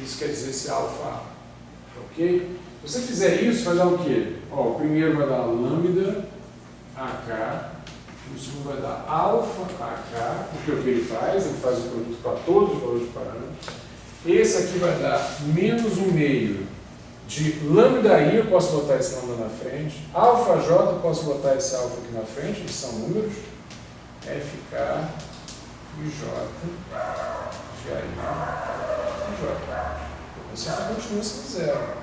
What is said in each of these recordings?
Isso quer dizer esse alfa A. Ok? Se você fizer isso, vai dar o quê? Ó, o primeiro vai dar lambda AK, o segundo vai dar alfa AK, porque é o que ele faz o produto para todos os valores de parâmetros. Esse aqui vai dar menos 1/2 de lambda I, eu posso botar esse lambda na frente, alfa J, eu posso botar esse alfa aqui na frente, eles são números, FK e J, GI e J. Isso aqui continua sendo zero.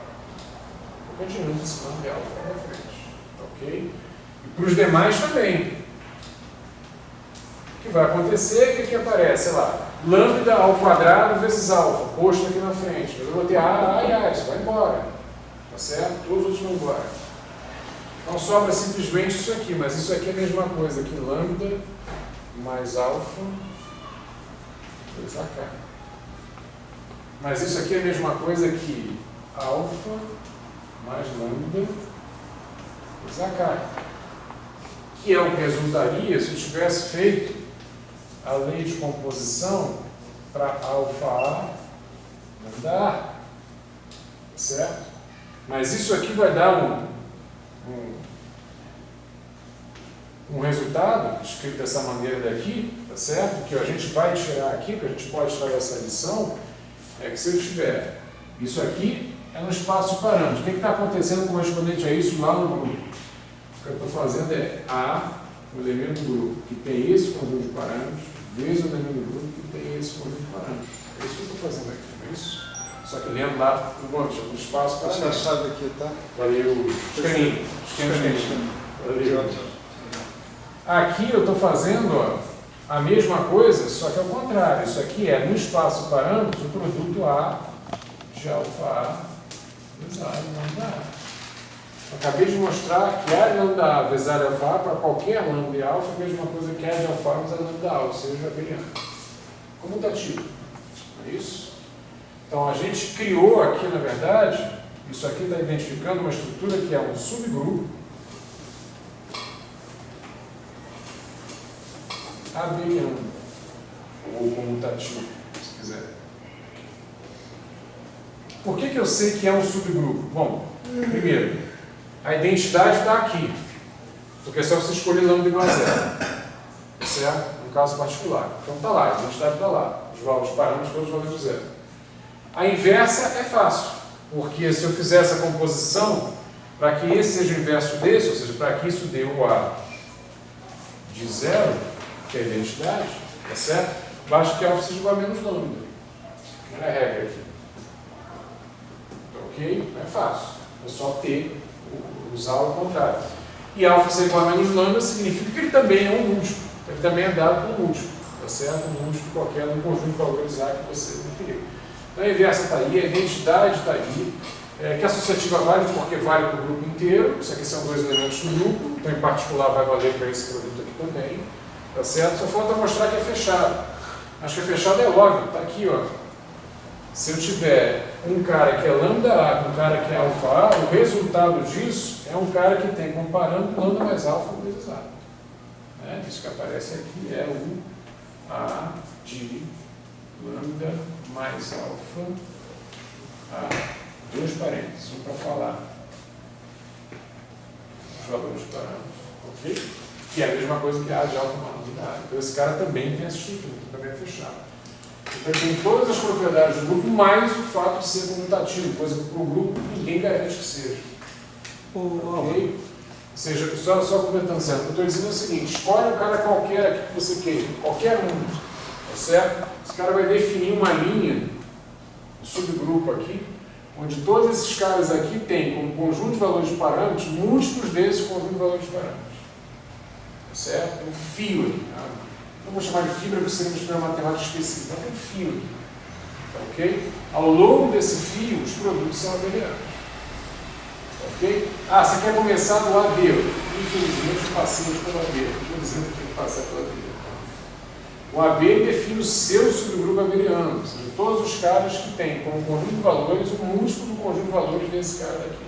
Eu continuo esse lambda de alfa na frente. Ok? E para os demais também. O que vai acontecer é que aqui aparece, sei lá, lambda ao quadrado vezes alfa, posto aqui na frente. Mas eu vou ter A e A, isso vai embora. Tá certo? Todos os outros vão embora. Então sobra simplesmente isso aqui, mas isso aqui é a mesma coisa que lambda mais alfa vezes AK. Mas isso aqui é a mesma coisa que alfa mais lambda vezes AK. Que é o que resultaria se eu tivesse feito a lei de composição para alfa A lambda A. Certo? Mas isso aqui vai dar um resultado, escrito dessa maneira daqui, tá certo? Que a gente vai tirar aqui, que a gente pode tirar essa lição, é que se eu tiver isso aqui, é no espaço de parâmetros. O que está acontecendo correspondente a isso lá no grupo? O que eu estou fazendo é A, o elemento do grupo, que tem esse conjunto de parâmetros, vezes o elemento do grupo, que tem esse conjunto de parâmetros. É isso que eu estou fazendo aqui, não é isso? Só que lembro lá no espaço para a chave aqui, tá? Valeu. Escaninho. Valeu. Aqui eu estou fazendo, ó, a mesma coisa, só que ao contrário. Isso aqui é no espaço parâmetros o produto A de alfa A vezes A de lambda A. Acabei de mostrar que A de lambda A vezes A de alfa A para qualquer lambda e alfa é a mesma coisa que A de alfa A vezes A de lambda A, ou seja, abeliano. Comutativo. Não é isso? Então a gente criou aqui, na verdade, isso aqui está identificando uma estrutura que é um subgrupo abeliano, ou comutativo, se quiser. Por que eu sei que é um subgrupo? Bom, primeiro, a identidade está aqui, porque é só você escolher lambda igual a zero, certo? No caso particular. Então está lá, a identidade está lá, os parâmetros todos valendo zero. A inversa é fácil, porque se eu fizer essa composição, para que esse seja o inverso desse, ou seja, para que isso dê o A de zero, que é a identidade, tá certo? Basta que alfa seja igual a menos lambda. Não é regra aqui. Então, ok? Não é fácil. É só usar o contrário. E alfa ser igual a menos lambda significa que ele também é um múltiplo. Ele também é dado por múltiplo. Tá certo? Um múltiplo qualquer no conjunto de valores A que você definiu. Então a inversa está aí, a identidade está aí. Que a associativa vale porque vale para o grupo inteiro. Isso aqui são dois elementos do grupo. Então, em particular, vai valer para esse produto aqui também. Tá certo? Só falta mostrar que é fechado. Acho que é fechado é óbvio, está aqui, ó. Se eu tiver um cara que é lambda A com um cara que é alfa A, o resultado disso é um cara que tem como parâmetro lambda mais alfa vezes A. Né? Isso que aparece aqui é o A de lambda mais alfa A, dois parênteses, um para falar os valores de parâmetros, ok? Que é a mesma coisa que A de alfa mais lambda A. Então esse cara também tem essa estrutura, também é fechado. Então tem todas as propriedades do grupo, mais o fato de ser comutativo, coisa que para o grupo ninguém garante que seja. Ok? Ou seja, só comentando certo, eu estou dizendo o seguinte, escolhe um cara qualquer aqui que você queira, qualquer um, tá certo? Esse cara vai definir uma linha, um subgrupo aqui, onde todos esses caras aqui têm como conjunto de valores de parâmetros múltiplos desse conjunto de valores de parâmetros. Tá certo? Um fio aqui. Tá? Não vou chamar de fibra porque seria uma estrutura matemática específica, mas tem um fio aqui. Tá, ok? Ao longo desse fio, os produtos são abelianos. Ok? Ah, você quer começar do AB. Infelizmente, eu passei pelo AB. Estou dizendo que tem que passar pelo AB. O AB define o seu subgrupo abeliano, ou seja, todos os caras que têm como conjunto de valores o múltiplo do conjunto de valores desse cara daqui.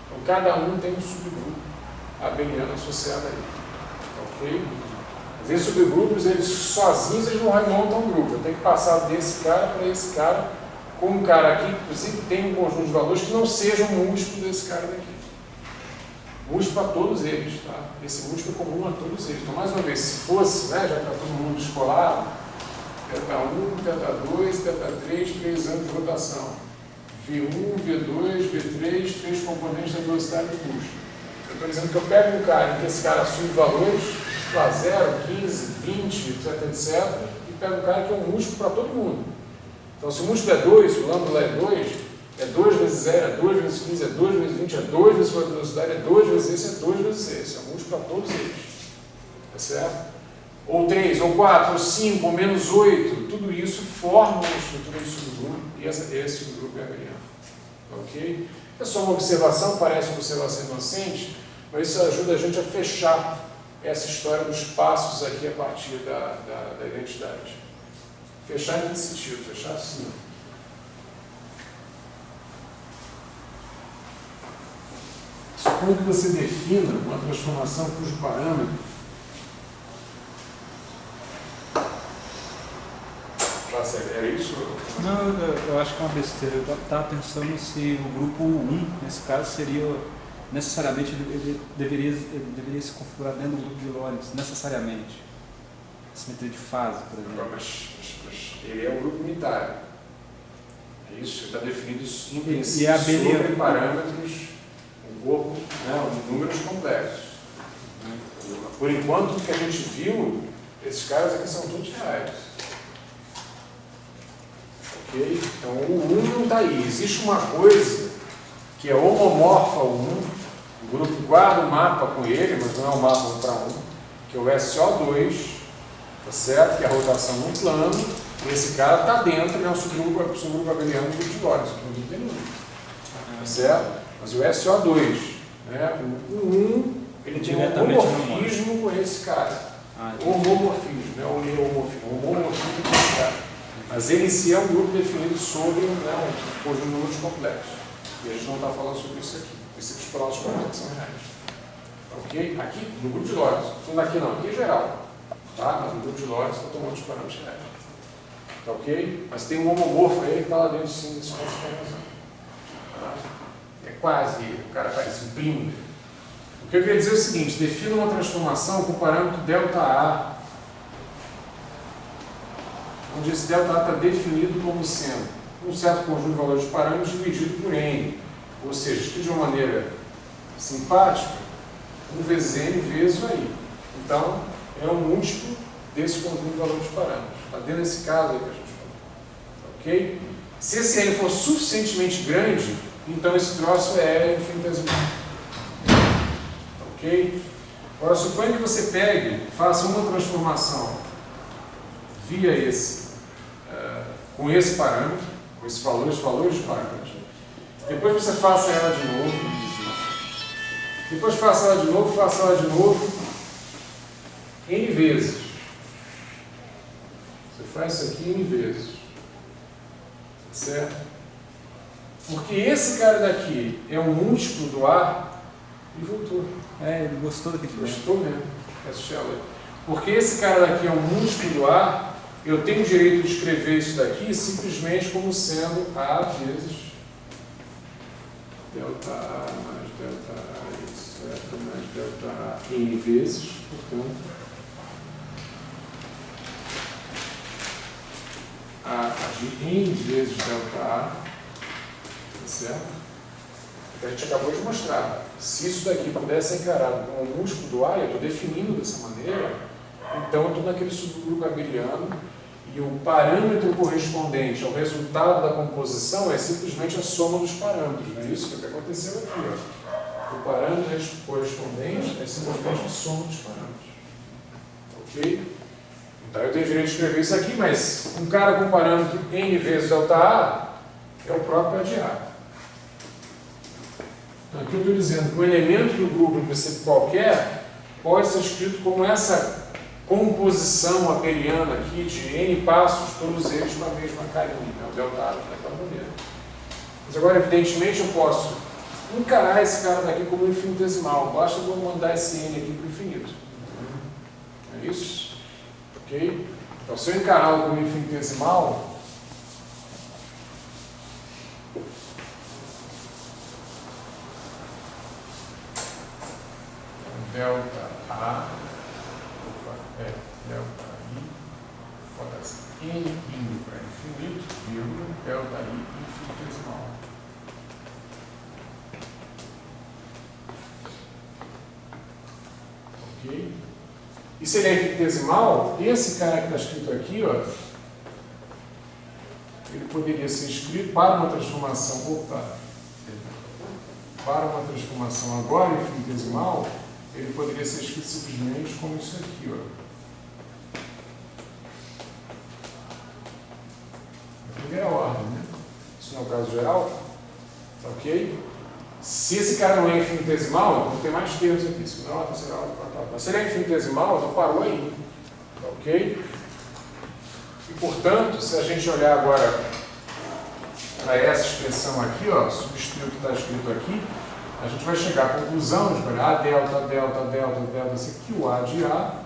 Então, cada um tem um subgrupo abeliano associado a ele. Ok? Mas esses subgrupos, eles sozinhos, eles não montam um grupo. Eu tenho que passar desse cara para esse cara com um cara aqui, inclusive, tem um conjunto de valores que não seja um múltiplo desse cara daqui. Múltiplo para todos eles, tá? Esse múltiplo é comum a todos eles. Então, mais uma vez, se fosse, né, já está todo mundo escolar, θ1, θ2, θ3, 3 anos de rotação. V1, V2, V3, 3 componentes da velocidade do custo. Eu estou dizendo que eu pego um cara em que esse cara assume valores, lá, 0, 15, 20, etc, etc, e pego um cara que é um múltiplo para todo mundo. Então, se o múltiplo é 2, o lambda é 2, é 2 vezes 0, é 2 vezes 15, é 2 vezes 20, é 2 vezes a velocidade, é 2 vezes esse, é 2 vezes esse. É múltiplo para todos eles. Tá certo? Ou 3, ou 4, ou 5, ou menos 8, tudo isso forma uma estrutura de subgrupo, e esse subgrupo é abeliano. Ok? É só uma observação, parece uma observação inocente, mas isso ajuda a gente a fechar essa história dos passos aqui a partir da identidade. Fechar em que sentido? Fechar assim. Suponha que você defina uma transformação cujo parâmetro era isso? Não, eu acho que é uma besteira. Eu estava pensando se o grupo 1, nesse caso, seria necessariamente, ele deveria se configurar dentro do grupo de Lorentz, necessariamente. Simetria de fase, por exemplo. Mas ele é um grupo unitário. É isso, está definido em princípio e a sobre parâmetros, um corpo, né, números complexos. Por enquanto, o que a gente viu, esses caras aqui são todos reais. Ok? Então, o 1 não está aí. Existe uma coisa que é homomorfa ao 1, o grupo guarda o mapa com ele, mas não é um mapa 1 para 1, que é o SO2, tá certo? Que é a rotação no plano, e esse cara está dentro, né, um subgrupo abeliano do grupo de Lorentz, que não tem número. Tá certo? Mas o SO2, né, o 1, ele tem um homomorfismo com esse cara. Homomorfismo, né? Homomorfismo com esse cara. Mas ele em si é um grupo definido sobre, né, um conjunto de números complexos. E a gente não está falando sobre isso aqui. Princípios próximos são reais. Ok? Aqui, no grupo de Lorentz. Não aqui não, aqui é geral. Tá? Mas no grupo de Lorentz está tomando os parâmetros reais. Tá ok? Mas tem um homomorfo aí que está lá dentro sim, desse transformação. Tá? É quase, o cara parece um primo dele. O que eu queria dizer é o seguinte: defina uma transformação com o parâmetro ΔA, onde esse ΔA está definido como sendo um certo conjunto de valores de parâmetros dividido por N. Ou seja, escrito de uma maneira simpática, 1 vezes N vezes aí. Então, é um múltiplo desse conjunto de valores de parâmetros. Está dentro desse caso aí que a gente falou. Ok? Se esse N for suficientemente grande, então esse troço é infinitesimal. Ok? Agora, suponha que você pegue, faça uma transformação via com esse parâmetro, com esses valores de parâmetros. Depois você faça ela de novo. Depois faça ela de novo, N vezes. Você faz isso aqui N vezes. Certo? Porque esse cara daqui é um múltiplo do A e voltou. Ele gostou daquele tipo. Gostou mesmo. Porque esse cara daqui é um múltiplo do A, eu tenho o direito de escrever isso daqui simplesmente como sendo A vezes ΔA mais ΔA, etc., mais ΔA N vezes, portanto, A de N vezes ΔA, tá certo? Que a gente acabou de mostrar. Se isso daqui pudesse ser encarado como um múltiplo do A, eu estou definindo dessa maneira, então eu estou naquele subgrupo abeliano e o parâmetro correspondente ao resultado da composição é simplesmente a soma dos parâmetros. Não é isso que aconteceu aqui. Ó. O parâmetro correspondente é simplesmente a soma dos parâmetros. Ok? Então eu tenho o direito de escrever isso aqui, mas um cara com parâmetro N vezes ΔA é o próprio A de A. Então, aqui eu estou dizendo que o elemento do grupo em princípio qualquer pode ser escrito como essa composição abeliana aqui de N passos, todos eles para a mesma carinha, né? O ΔA daquela maneira. Mas agora, evidentemente, eu posso encarar esse cara daqui como infinitesimal. Basta eu mandar esse N aqui para o infinito. É isso? Ok? Então, se eu encará-lo como infinitesimal, delta A, delta I, bota assim, N indo para infinito, vírgula, delta I infinitesimal. Ok? E se ele é infinitesimal, esse cara que está escrito aqui, ó, ele poderia ser escrito para uma transformação, para uma transformação agora infinitesimal, ele poderia ser escrito simplesmente como isso aqui, ó. A primeira ordem, né? Isso não é o caso geral, ok? Se esse cara não é infinitesimal, então tem mais termos aqui. Segunda ordem, terceira ordem, quarta ordem. Mas se ele é infinitesimal, então parou aí, ok? E, portanto, se a gente olhar agora para essa expressão aqui, ó, substituir o que está escrito aqui, a gente vai chegar à conclusão de olhar A delta, delta, delta, delta, esse aqui, o A de A,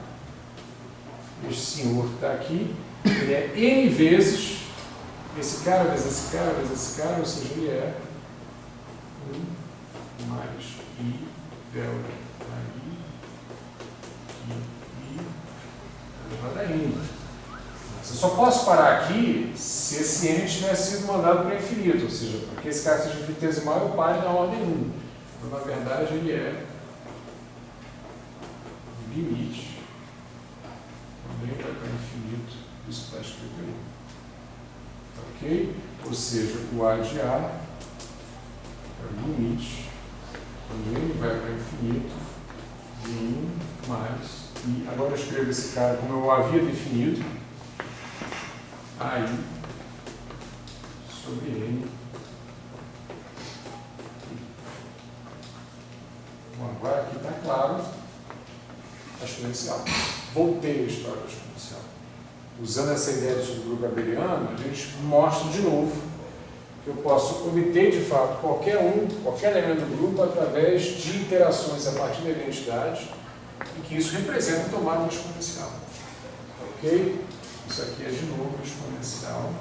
este senhor que está aqui, ele é N vezes esse cara, vezes esse cara, vezes esse cara, ou seja, ele é 1 mais I delta I elevado a N. Eu só posso parar aqui se esse N tivesse sido mandado para infinito, ou seja, porque esse cara seja infinitesimal, eu pare na ordem 1. Então, na verdade, ele é limite, também vai para infinito, isso está escrito aí. Ok? Ou seja, o A de A é o limite, quando ele vai para infinito, de 1 mais, e agora eu escrevo esse cara como eu havia definido, AI sobre N. Bom, agora aqui está claro a exponencial. Voltei à história da exponencial. Usando essa ideia do subgrupo abeliano, a gente mostra de novo que eu posso obter de fato qualquer elemento do grupo através de interações a partir da identidade e que isso representa tomar uma exponencial. Ok? Isso aqui é de novo exponencial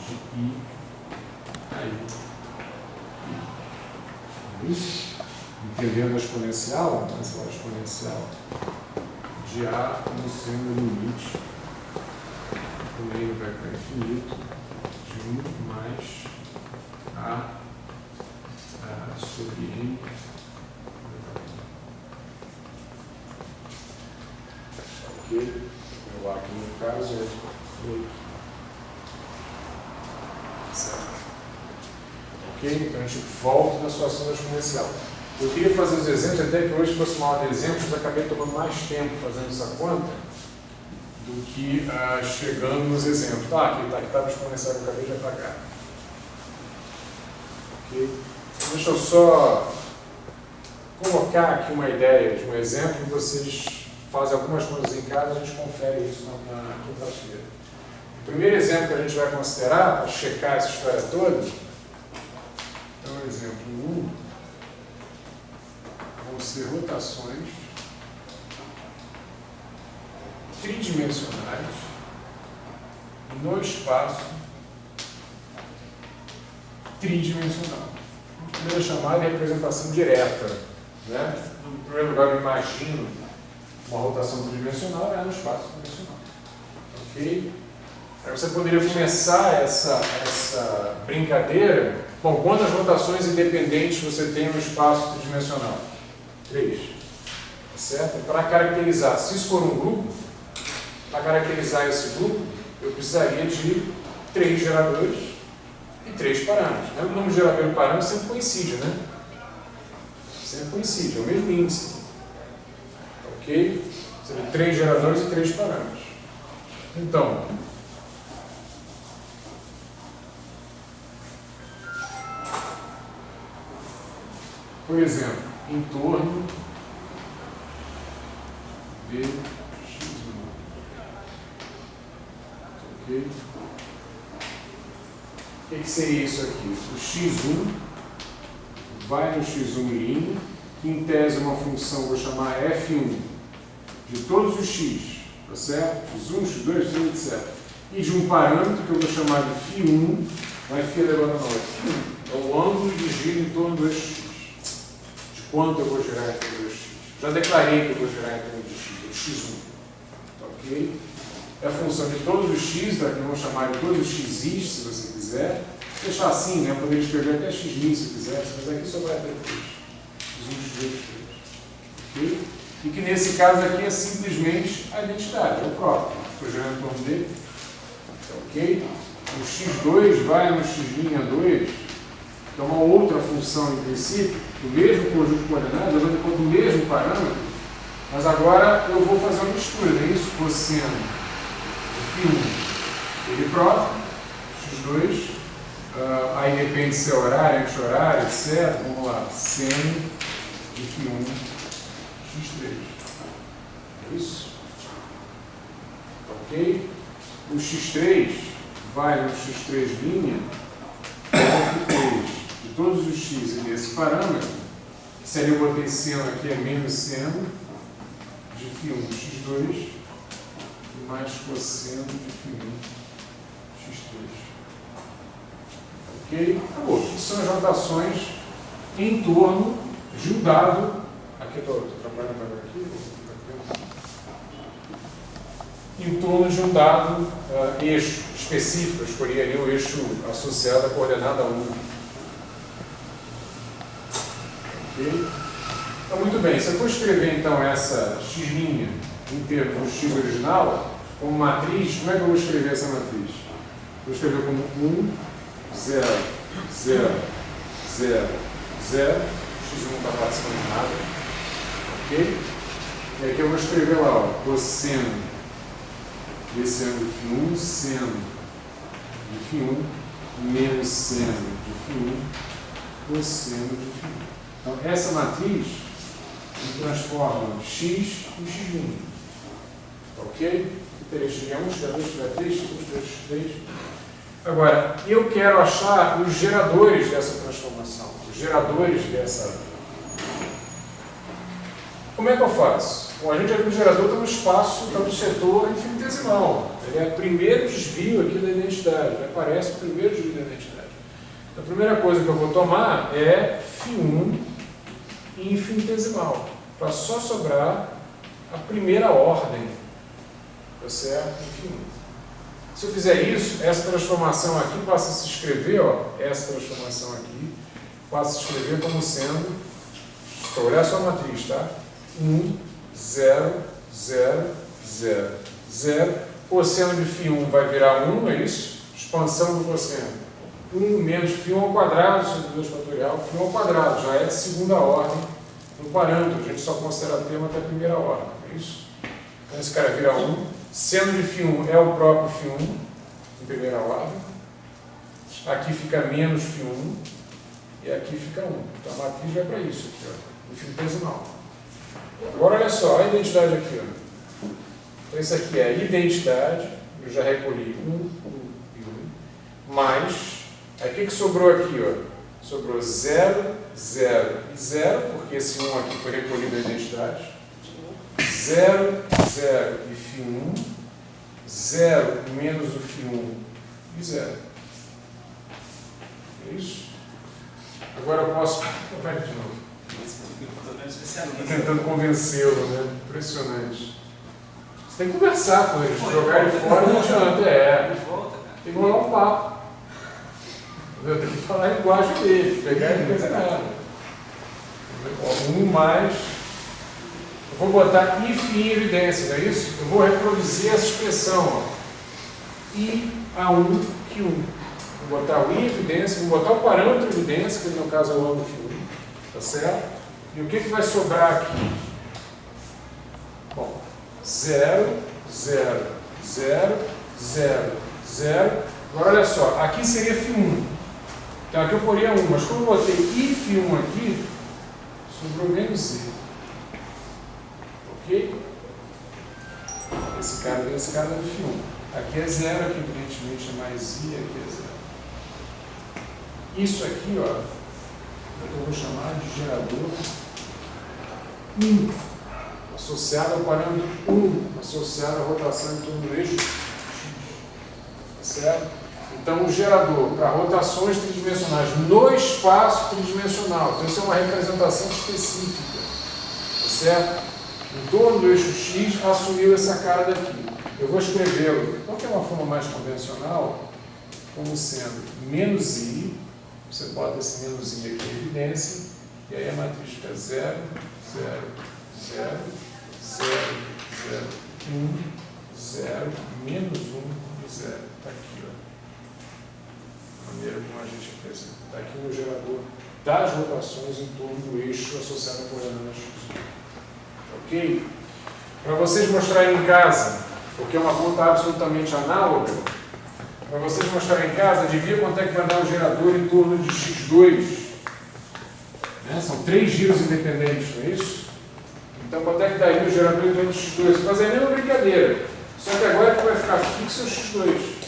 de I a I. Isso? Entendendo a exponencial, mas a exponencial de A como sendo o limite, quando ele vai para infinito, de 1 mais A sobre N. Ok? O A aqui no caso é 8. Certo? Ok? Então a gente volta na situação da exponencial. Eu queria fazer os exemplos, até que hoje fosse uma aula de exemplos, mas acabei tomando mais tempo fazendo essa conta do que chegando nos exemplos. Aqui estava exponencial que eu acabei de apagar. Ok? Deixa eu só colocar aqui uma ideia de um exemplo e vocês fazem algumas coisas em casa, a gente confere isso na quinta-feira. O primeiro exemplo que a gente vai considerar, para checar essa história toda, é o exemplo 1. Vão ser rotações tridimensionais no espaço tridimensional. A primeira chamada é representação direta. Né? No primeiro lugar, eu imagino uma rotação tridimensional no espaço tridimensional. Ok? Aí você poderia começar essa brincadeira. Bom, quantas rotações independentes você tem no espaço tridimensional? 3. Tá certo? Para caracterizar, se isso for um grupo, para caracterizar esse grupo, eu precisaria de 3 geradores e 3 parâmetros. Né? O número de gerador e parâmetro sempre coincide, né? Sempre coincide, é o mesmo índice. Ok? Seria 3 geradores e 3 parâmetros. Então, por exemplo, em torno de x1. Ok? O que seria isso aqui? O x1 vai no x1', que em tese é uma função, vou chamar f1, de todos os x, tá certo? x1, x2, x3, etc. E de um parâmetro que eu vou chamar de φ1, Não é φ elevado a 9, é φ1. É o ângulo de giro em torno do eixo x. De quanto eu vou girar em torno do eixo x. Já declarei que eu vou girar em torno de x, de x1. Tá, ok? É a função de todos os x, daqui vamos chamar de todos os xis, se você quiser. Vou deixar assim, né? Eu poderia escrever até x min se eu quisesse, mas aqui só vai até 3. X1, x2, x3. Ok? E que nesse caso aqui é simplesmente a identidade, é o próprio. Estou girando em torno dele. Tá, ok? O x2 vai no x'2, que é uma outra função em princípio, do mesmo conjunto de coordenadas, levando em conta o mesmo parâmetro, mas agora eu vou fazer uma mistura, não é isso? Cosseno de φ1 ele próprio, x2, aí depende se é horário, anti-horário, etc. Vamos lá, seno de φ1 x3. É isso? Ok? O x3 vai no x3' f3 de todos os x e desse parâmetro, se ali eu botei seno aqui é menos seno de φ1 x2 mais cosseno de φ1 x3. Ok? Acabou. Isso são as rotações em torno de um dado. Aqui eu estou trabalhando agora aqui. Em torno de um dado eixo específico, eu escolhi ali o eixo associado à coordenada 1. Ok? Então, muito bem, se eu for escrever então essa x' em termos do x original, como matriz, como é que eu vou escrever essa matriz? Vou escrever como 1, 0, 0, 0, 0, x1 não está participando de nada. Ok? E aqui eu vou escrever lá, ó, cosseno desse ângulo de φ1, seno de φ1, menos seno de φ1, cosseno de φ1. Então, essa matriz transforma x em x'. Ok? Aqui teria x1, x2, x3, x2, x3. Agora, eu quero achar os geradores dessa transformação, os geradores dessa. Como é que eu faço? Bom, a gente já viu que o gerador está no espaço, está no setor infinitesimal. Ele é o primeiro desvio aqui da identidade, ele aparece o primeiro desvio da identidade. Então, a primeira coisa que eu vou tomar é φ1 infinitesimal, para só sobrar a primeira ordem, tá certo? Em φ1. Se eu fizer isso, essa transformação aqui passa a se escrever, ó, essa transformação aqui passa a se escrever como sendo, para olhar só a matriz, tá? 1, 0, 0, 0, 0. Cosseno de φ1 vai virar 1, é isso? Expansão do cosseno. 1 menos φ1 ao quadrado sobre 2 fatorial. φ1 ao quadrado já é de segunda ordem no parâmetro. A gente só considera termo até a primeira ordem, é isso? Então esse cara vira 1. Seno de φ1 é o próprio φ1 em primeira ordem. Aqui fica menos φ1 e aqui fica 1. Então a matriz vai para isso aqui, ó, infinitesimal. Agora olha só, a identidade aqui. Ó. Então isso aqui é a identidade, eu já recolhi 1, 1 e 1, mais, aí o que sobrou aqui? Ó? Sobrou 0, 0 e 0, porque esse 1 aqui foi recolhido da identidade. 0, 0 e φ1, 0 menos o φ1 e 0. É isso? Agora eu posso... Vai de novo. Estou tentando convencê-lo, né? Impressionante. Você tem que conversar com eles, jogar ele fora não adianta. Tem que rolar um papo. Eu tenho que falar a linguagem dele, pegar ele não coisa nada. 1 mais. Eu vou botar if em evidência, não é isso? Eu vou reproduzir essa expressão. Ó. I a 1 Q1. Vou botar o I em evidência, vou botar o parâmetro em evidência, que no caso é o ângulo Q1. Tá certo? E o que vai sobrar aqui? Bom, 0, 0, 0, 0, 0. Agora olha só, aqui seria φ1. Então aqui eu poria 1, mas como eu botei if1 aqui, sobrou menos z. Ok? Esse cara é do φ1. Aqui é 0, aqui evidentemente é mais i, aqui é 0. Isso aqui, ó, eu vou chamar de gerador 1, associado ao parâmetro 1, associado à rotação em torno do eixo x. Certo? Então, o gerador para rotações tridimensionais no espaço tridimensional. Então, isso é uma representação específica. Tá certo? Em torno do eixo X, assumiu essa cara daqui. Eu vou escrevê-lo, qual que é uma forma mais convencional, como sendo menos I, você bota esse menos I aqui em evidência, e aí a matriz fica 0, 0, 0, 0, 0, 1, 0, menos 1 e 0. Está aqui, ó. A maneira como a gente representa. Está aqui no gerador das rotações em torno do eixo associado à coordenada X. Ok? Para vocês mostrarem em casa, porque é uma conta absolutamente análoga, para vocês mostrarem em casa, adivinha quanto é que vai dar o gerador em torno de x2? Né? São 3 giros independentes, não é isso? Então, quanto é que daria o gerador em torno de x2? Vou fazer a mesma brincadeira, só que agora que vai ficar fixo é o x2.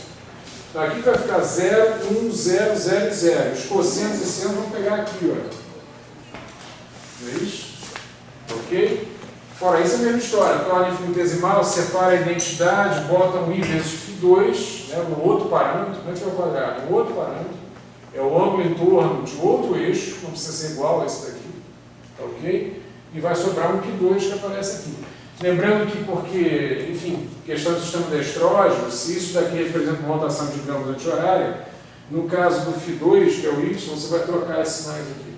Então, aqui vai ficar 0, 1, 0, 0 e 0. Os cossenos e senos vão pegar aqui, ó. Não é isso? Ok? Fora isso, é a mesma história. Torna infinitesimal, separa a identidade, bota um I vezes φ2, né, no outro parâmetro, não é que é o quadrado, no outro parâmetro, é o ângulo em torno de outro eixo, não precisa ser igual a esse daqui, tá ok? E vai sobrar um φ2 que aparece aqui. Lembrando que, porque, enfim, questão do sistema de estrógeno, se isso daqui representa uma rotação de gramas anti-horária, no caso do φ2, que é o Y, você vai trocar esses sinais aqui,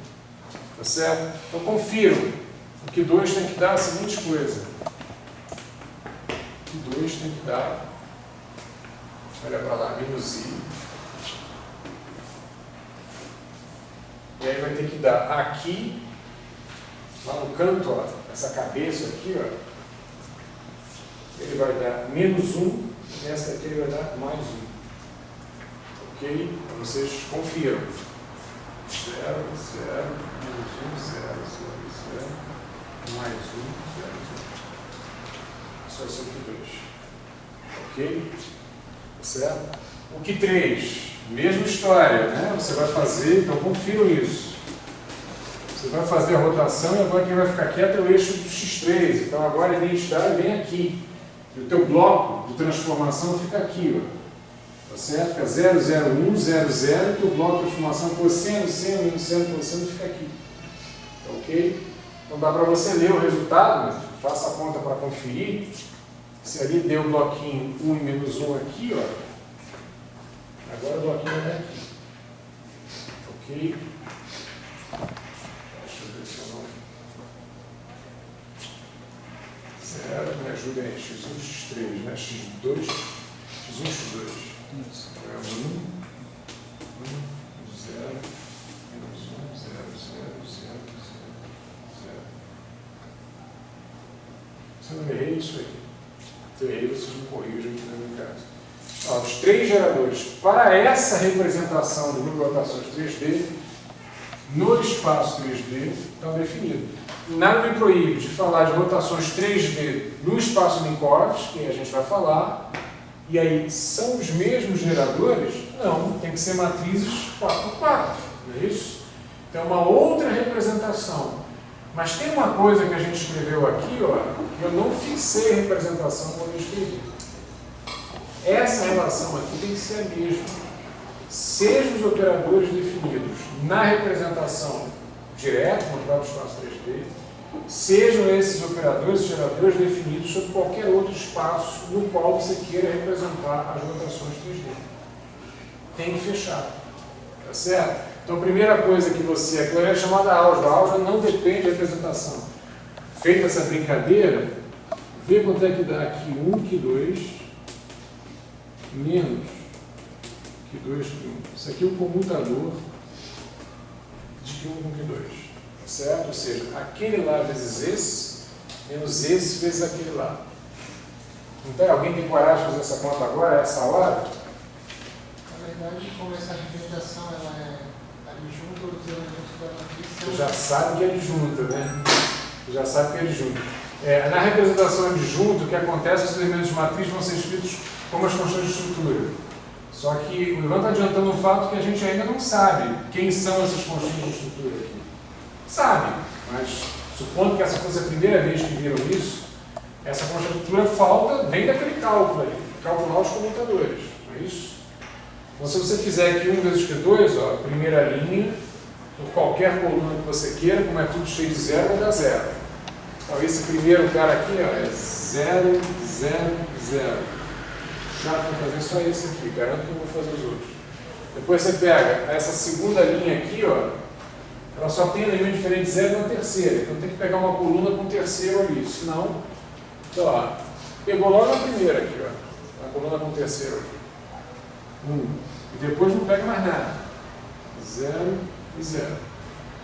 tá certo? Então, confiram. O Q2 tem que dar a seguinte coisa. O Q2 tem que dar, olha para lá, menos I. E aí vai ter que dar aqui, lá no canto, ó, essa cabeça aqui, ó, ele vai dar menos 1, e nessa aqui ele vai dar mais 1. Ok? Então vocês confiram. 0, 0, menos 1, 0, 0, 0. Mais 1, 0, 0. Isso vai ser o Q2. Ok? Certo? O Q3, mesma história, né? Você vai fazer, então confio nisso. Você vai fazer a rotação e agora quem vai ficar quieto é o eixo do X3. Então agora a identidade vem aqui. E o teu bloco de transformação fica aqui, ó. Tá certo? Fica 0, 0, 1, 0, 0. E o teu bloco de transformação cosseno, seno, seno, cosseno fica aqui. Tá ok? Então dá para você ler o resultado, mas faça a conta para conferir. Se ali deu o bloquinho 1 e menos 1 aqui, ó. Agora o bloquinho vai aqui. Ok? Deixa eu ver se eu não. 0, me ajuda aí. X1, X3, né? X2, X1, X2. Isso. Então é 1, 0, menos 1, 0, 0, 0. Se eu não errei, é isso aí. Se eu errei, vocês me corrigem aqui na minha casa. Ó, os 3 geradores para essa representação do grupo de rotações 3D, no espaço 3D, estão definidos. Nada me proíbe de falar de rotações 3D no espaço Minkowski, que a gente vai falar, e aí são os mesmos geradores? Não, tem que ser matrizes 4x4, não é isso? Então, uma outra representação. Mas tem uma coisa que a gente escreveu aqui, ó, que eu não fixei a representação quando eu escrevi. Essa relação aqui tem que ser a mesma. Sejam os operadores definidos na representação direta, no próprio espaço 3D, sejam esses operadores, geradores definidos sobre qualquer outro espaço no qual você queira representar as rotações 3D. Tem que fechar. Tá certo? Então, a primeira coisa que você... Aquilo é chamada álgebra. A álgebra não depende da representação. Feita essa brincadeira, vê quanto é que dá aqui 1, Q2, menos Q2, Q1. Isso aqui é um comutador de Q1 com Q2. Tá certo? Ou seja, aquele lá vezes esse, menos esse vezes aquele lá. Então, alguém tem coragem de fazer essa conta agora, essa hora? Na verdade, como essa representação ela é adjunta, os elementos da matriz são... Você já sabe que é adjunta, né? Você já sabe que é adjunta. Na representação adjunta, o que acontece é que os elementos de matriz vão ser escritos como as constantes de estrutura. Só que o Ivan está adiantando um fato que a gente ainda não sabe quem são essas constantes de estrutura aqui. Sabe, mas supondo que essa fosse a primeira vez que viram isso, essa constante de estrutura falta, vem daquele cálculo ali, calcular os comutadores, não é isso? Então, se você fizer aqui 1 vezes Q2, ó, primeira linha, por qualquer coluna que você queira, como é tudo cheio de zero, vai dar zero. Então, esse primeiro cara aqui ó, é 0, 0, 0. Chato vou fazer só esse aqui, garanto que eu vou fazer os outros. Depois você pega essa segunda linha aqui, ó, ela só tem elemento diferente de zero na terceira. Então tem que pegar uma coluna com terceiro ali, senão, então, ó, pegou logo na primeira aqui, ó, a coluna com terceiro aqui. 1. E depois não pega mais nada. 0 e 0.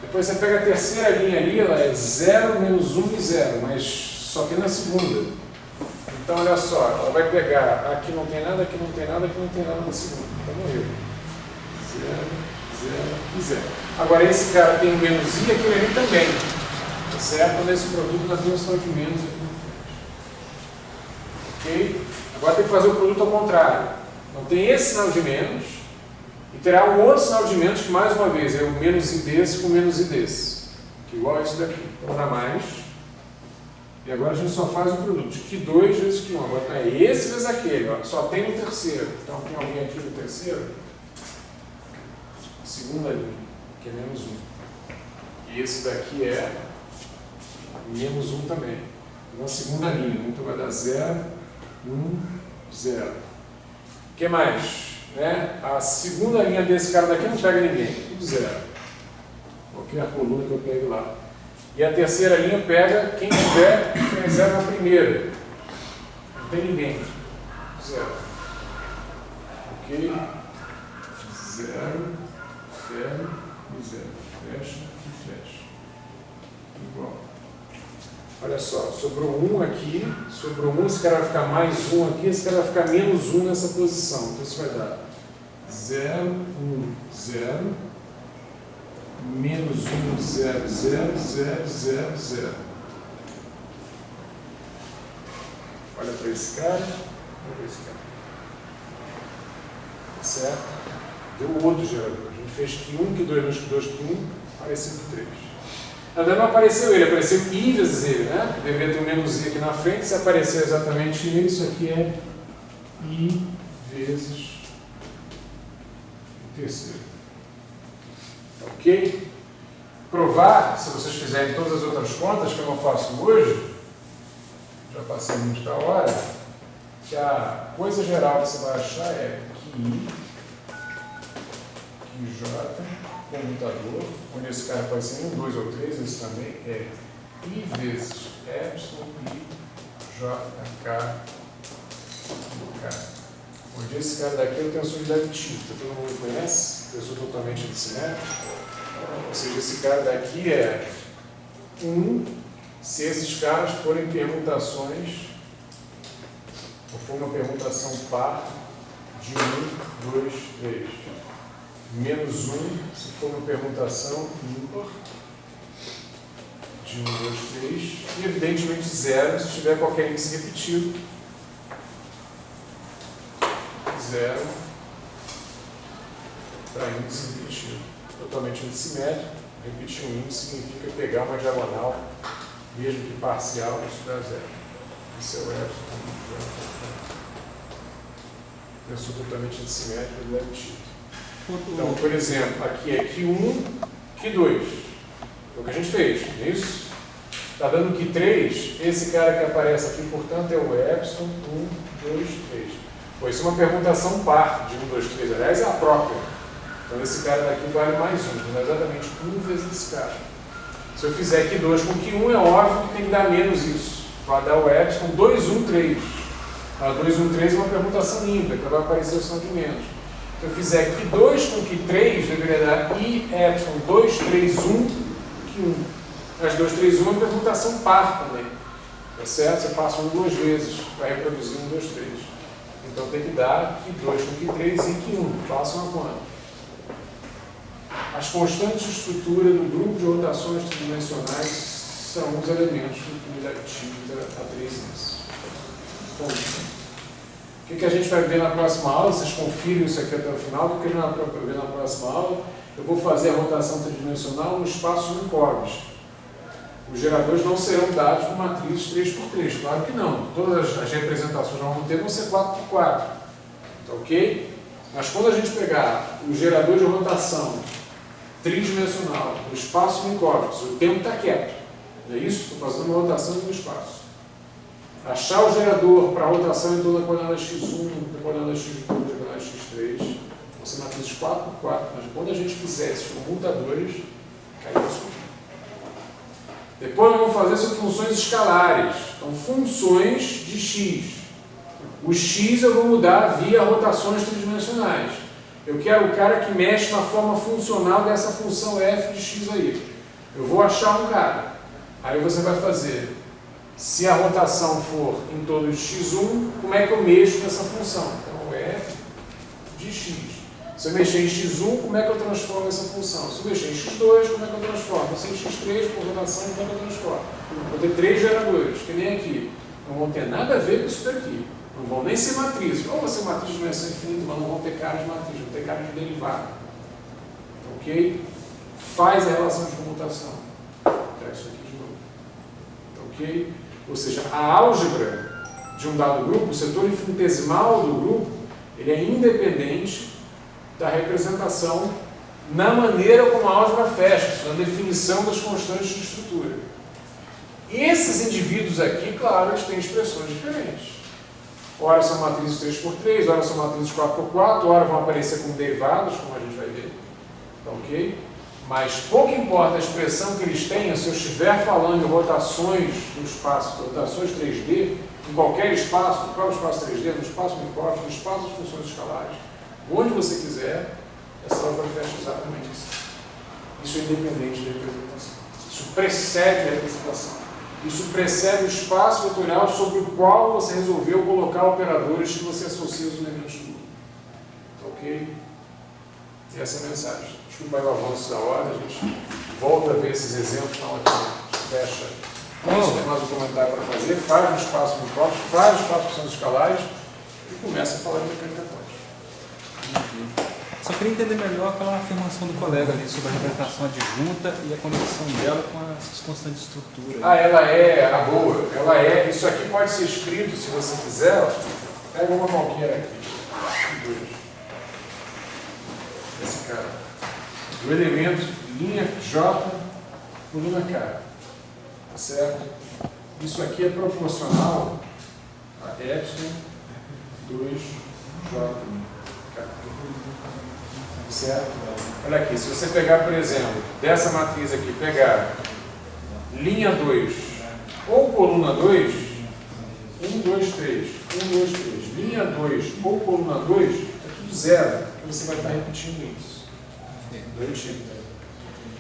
Depois você pega a terceira linha ali, ela é 0, menos 1 e 0, mas só que na segunda. Então, olha só, ela vai pegar, aqui não tem nada, aqui não tem nada, aqui não tem nada na segunda. Então, morreu. 0, 0 e 0. Agora, esse cara tem menos i, aquele ali também. Tá certo? Nesse produto, nós temos só de menos aqui na frente. Ok? Agora tem que fazer o produto ao contrário. Então, tem esse sinal de menos, e terá um outro sinal de menos, que mais uma vez é o menos i desse com menos i desse. Que igual a isso daqui. Então, dá mais. E agora a gente só faz o produto. Q2 vezes Q1. Agora é esse vezes aquele. Ó. Só tem no terceiro. Então tem alguém aqui no terceiro? Segunda linha, que é menos 1. E esse daqui é menos 1 também. Na segunda linha. Então vai dar 0, 1, 0. O que mais? Né? A segunda linha desse cara daqui não pega ninguém. Tudo 0. Qualquer coluna que eu pegue lá. E a terceira linha pega quem tiver zero na primeira. Não tem ninguém. 0. Ok? 0, 0 e 0. Fecha e fecha. Igual. Olha só, sobrou 1 aqui, sobrou 1, esse cara vai ficar mais 1 aqui, esse cara vai ficar menos 1 nessa posição. Então isso vai dar 0, 1, 0. Menos 1, 0, 0, 0, 0, 0. Olha para esse cara. Olha para esse cara. Certo? Deu outro gerador. A gente fez Q1, Q2, Q2, Q1, apareceu Q3. Na verdade não apareceu ele, apareceu I vezes ele, né? Porque deveria ter um menos I aqui na frente. Se aparecer exatamente isso aqui é I vezes o terceiro. Ok? Provar, se vocês fizerem todas as outras contas que eu não faço hoje, já passei muito da hora, que a coisa geral que você vai achar é QI, QJ, comutador, onde esse cara pode ser 1, 2 ou 3, esse também é I vezes epsilon I, J, K, K. Onde esse cara daqui é a tensoridade típica, todo mundo conhece, pessoa totalmente assimétrica. Ou seja, esse cara daqui é 1, se esses caras forem permutações, ou for uma permutação par de 1, 2, 3. Menos 1, se for uma permutação ímpar de 1, 2, 3. E evidentemente 0, se tiver qualquer índice repetido. 0 para índice repetido. Totalmente antissimétrico. Repetir um índice significa pegar uma diagonal, mesmo que parcial, isso dá 0. Isso é o epsilon. Pensou totalmente antissimétrico do repetido. Então, por exemplo, aqui é Q1, Q2. Foi o que a gente fez, não é isso? Está dando Q3, esse cara que aparece aqui, portanto, é o epsilon 1, 2, 3. Pois isso é uma permutação par de 1, 2, 3. Aliás, é a própria. Então esse cara daqui vale mais 1, então é exatamente 1 vezes esse cara. Se eu fizer Q2 com Q1, é óbvio que tem que dar menos isso. Vai dar o epsilon 2, 1, 3. A 2, 1, 3 é uma permutação ímpar, então vai aparecer o sinal de menos. Se eu fizer Q2 com Q3, deveria dar I epsilon 2, 3, 1, Q1. As 2, 3, 1 é uma permutação par também. Tá certo? Você passa 1 duas vezes, vai reproduzir 1, 2, 3. Então tem que dar Q2 com Q3 e Q1. Façam a conta. As constantes de estrutura do grupo de rotações tridimensionais são os elementos de unidade típica A3S. Bom, o que a gente vai ver na próxima aula? Vocês confiram isso aqui até o final. O que a gente vai ver na próxima aula? Eu vou fazer a rotação tridimensional no espaço de Minkowski. Os geradores não serão dados por matrizes 3x3. Claro que não. Todas as representações vão ter vão ser 4x4. Tá ok? Mas quando a gente pegar o gerador de rotação tridimensional, no espaço Minkowski, o tempo está quieto. Não é isso? Estou fazendo uma rotação no espaço. Achar o gerador para a rotação em torno da coordenada x1, da coordenada x2, da coordenada x3, vão ser matrizes 4x4, mas quando a gente fizer esses comutadores, cai isso. Depois nós vamos fazer sobre funções escalares. Então, funções de x. O x eu vou mudar via rotações tridimensionais. Eu quero o cara que mexe na forma funcional dessa função f de x aí. Eu vou achar um cara. Aí você vai fazer, se a rotação for em torno de x1, como é que eu mexo nessa função? Então, f de x. Se eu mexer em x1, como é que eu transformo essa função? Se eu mexer em x2, como é que eu transformo? Se eu mexer em x3, por rotação, como é que eu transformo? Vou ter 3 geradores, que nem aqui. Não vão ter nada a ver com isso daqui. Não vão nem ser matrizes. Ou vão ser matrizes de dimensão infinita, mas não vão ter cara de matriz, vão ter cara de derivada. Ok? Faz a relação de comutação. Traz isso aqui de novo. Ok? Ou seja, a álgebra de um dado grupo, o setor infinitesimal do grupo, ele é independente da representação na maneira como a álgebra fecha, na definição das constantes de estrutura. Esses indivíduos aqui, claro, eles têm expressões diferentes. Ora são matrizes 3x3, ora são matrizes 4x4, ora vão aparecer como derivadas, como a gente vai ver. Ok? Mas pouco importa a expressão que eles tenham, se eu estiver falando em rotações no espaço, rotações 3D, em qualquer espaço, no próprio espaço 3D, no espaço Minkowski, no espaço de funções escalares, onde você quiser, essa álgebra fecha exatamente isso. Isso é independente da representação. Isso precede a representação. Isso precede o espaço vetorial sobre o qual você resolveu colocar operadores que você associa os elementos do grupo. Ok? E essa é a mensagem. Desculpa aí o avanço da hora, a gente volta a ver esses exemplos na hora que a gente fecha. Isso tem mais um comentário para fazer, faz no espaço Minkowski, faz no espaço de funções escalares e começa a falar de mecânica quântica. Só queria entender melhor aquela afirmação do colega ali sobre a representação adjunta e a conexão dela com essas constantes de estrutura. Ah, ela é a boa. Ela é. Isso aqui pode ser escrito, se você quiser. Ó, pega uma qualquer aqui. Esse cara. O elemento linha J, coluna K. Tá certo? Isso aqui é proporcional a epsilon 2J. Certo? Olha aqui, se você pegar, por exemplo, dessa matriz aqui, pegar linha 2 ou coluna 2, 1, 2, 3, 1, 2, 3, linha 2 ou coluna 2, é tudo zero, porque você vai estar repetindo isso.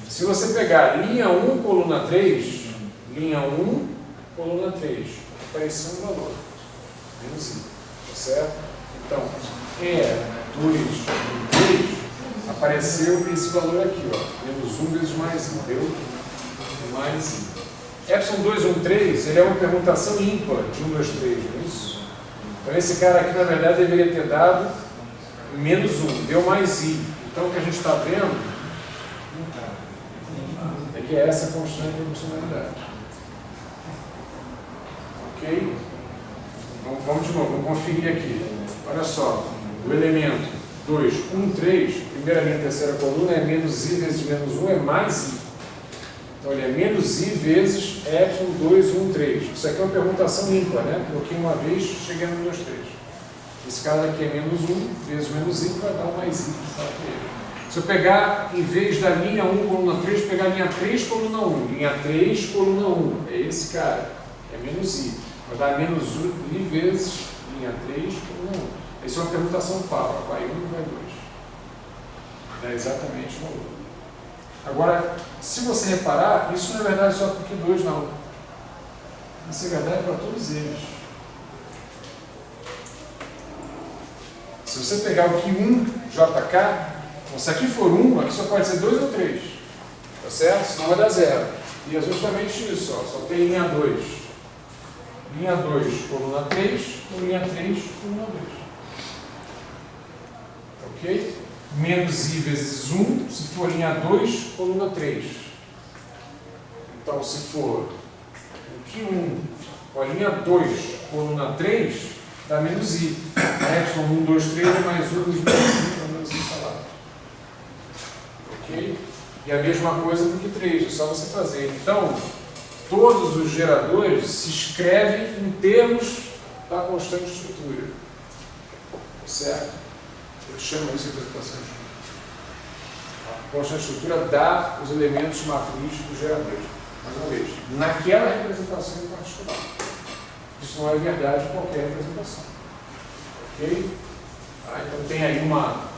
Se você pegar linha 1, coluna 3, linha 1, coluna 3, apareceu um valor, menos I, tá certo? Então, E2, 3, apareceu esse valor aqui, ó, menos 1 vezes mais I, deu mais I. Epsilon 2, 1, 3, ele é uma permutação ímpar de 1, 2, 3, não é isso? Então esse cara aqui, na verdade, deveria ter dado menos 1, deu mais I. Então o que a gente está vendo é que é essa constante de proporcionalidade. Ok? Então, vamos de novo, vamos conferir aqui. Olha só, o elemento 2, 1, 3, primeira linha, terceira coluna é menos I vezes menos 1 é mais I. Então ele é menos I vezes epsilon 2, 1, 3. Isso aqui é uma permutação ímpar, né? Coloquei uma vez, cheguei no 2, 3. Esse cara aqui é menos 1 vezes menos I, vai dar um mais I. Se eu pegar, em vez da linha 1, coluna 3, pegar a linha 3, coluna 1. Linha 3, coluna 1. É esse cara. É menos I. Vai dar menos I vezes linha 3, coluna 1. Isso é uma permutação par. Vai 1 e vai 2. É exatamente o valor. Agora, se você reparar, isso não é verdade só para o Q2, não. Isso é verdade para todos eles. Se você pegar o Q1 JK, se aqui for 1, aqui só pode ser 2 ou 3. Tá certo? Senão vai dar 0. E é justamente isso, ó, só tem linha 2. Linha 2, coluna 3, ou linha 3, coluna 2. Ok? Menos I vezes 1, se for linha 2, coluna 3. Então, se for o Q1 com a linha 2, coluna 3, dá menos I. Y 1, 2, 3 é mais 1, 2, 5 é menos I salado. Ok? E a mesma coisa do que 3, é só você fazer. Então, todos os geradores se escrevem em termos da constante estrutura. Certo? Eu chamo isso de representação de estrutura. A constante estrutura dá os elementos matrísticos dos geradores. Mais uma vez, naquela representação em particular. Isso não é verdade em qualquer representação. Ok? Então tem aí uma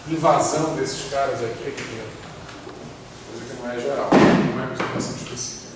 invasão desses caras aqui dentro. Coisa que não é geral, não é representação específica.